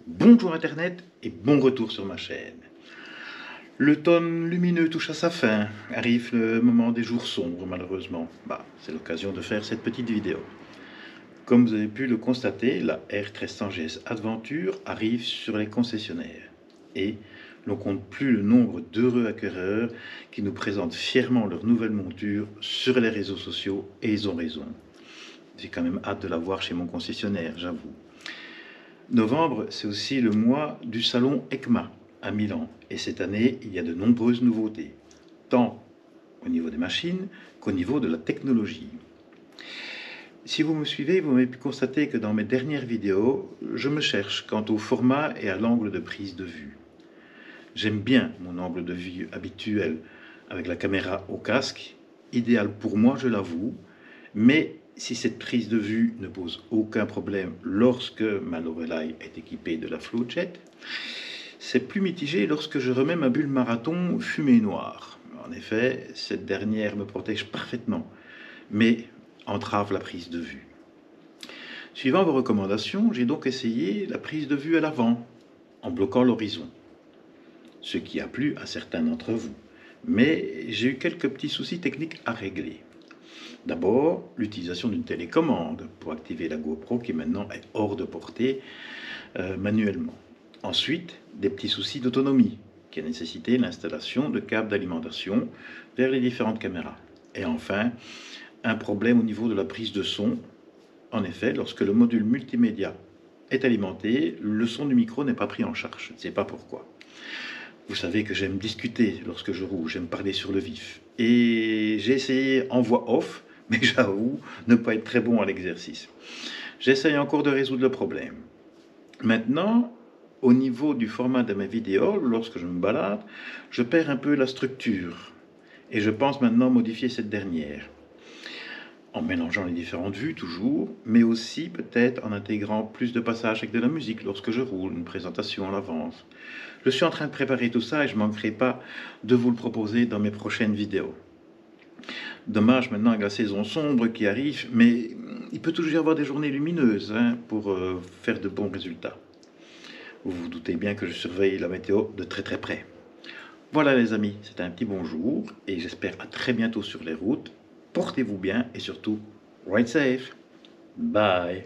Bonjour Internet et bon retour sur ma chaîne. L'automne lumineux touche à sa fin, arrive le moment des jours sombres malheureusement. C'est l'occasion de faire cette petite vidéo. Comme vous avez pu le constater, la R1300GS Adventure arrive sur les concessionnaires. Et l'on compte plus le nombre d'heureux acquéreurs qui nous présentent fièrement leur nouvelle monture sur les réseaux sociaux, et ils ont raison. J'ai quand même hâte de la voir chez mon concessionnaire, j'avoue. Novembre, c'est aussi le mois du salon ECMA à Milan. Et cette année, il y a de nombreuses nouveautés, tant au niveau des machines qu'au niveau de la technologie. Si vous me suivez, vous avez pu constater que dans mes dernières vidéos, je me cherche quant au format et à l'angle de prise de vue. J'aime bien mon angle de vue habituel avec la caméra au casque, idéal pour moi, je l'avoue, mais si cette prise de vue ne pose aucun problème lorsque ma Lorelei est équipée de la Flowjet, c'est plus mitigé lorsque je remets ma bulle marathon fumée noire. En effet, cette dernière me protège parfaitement, mais entrave la prise de vue. Suivant vos recommandations, j'ai donc essayé la prise de vue à l'avant, en bloquant l'horizon, ce qui a plu à certains d'entre vous. Mais j'ai eu quelques petits soucis techniques à régler. D'abord, l'utilisation d'une télécommande pour activer la GoPro qui maintenant est hors de portée manuellement. Ensuite, des petits soucis d'autonomie qui a nécessité l'installation de câbles d'alimentation vers les différentes caméras. Et enfin, un problème au niveau de la prise de son. En effet, lorsque le module multimédia est alimenté, le son du micro n'est pas pris en charge. Je ne sais pas pourquoi. Vous savez que j'aime discuter lorsque je roule, j'aime parler sur le vif. Et j'ai essayé en voix off, mais j'avoue ne pas être très bon à l'exercice. J'essaye encore de résoudre le problème. Maintenant, au niveau du format de mes vidéos, lorsque je me balade, je perds un peu la structure. Et je pense maintenant modifier cette dernière. En mélangeant les différentes vues toujours, mais aussi peut-être en intégrant plus de passages avec de la musique lorsque je roule, une présentation à l'avance. Je suis en train de préparer tout ça et je ne manquerai pas de vous le proposer dans mes prochaines vidéos. Dommage maintenant avec la saison sombre qui arrive, mais il peut toujours y avoir des journées lumineuses pour faire de bons résultats. Vous vous doutez bien que je surveille la météo de très très près. Voilà les amis, c'était un petit bonjour et j'espère à très bientôt sur les routes. Portez-vous bien et surtout, ride safe. Bye.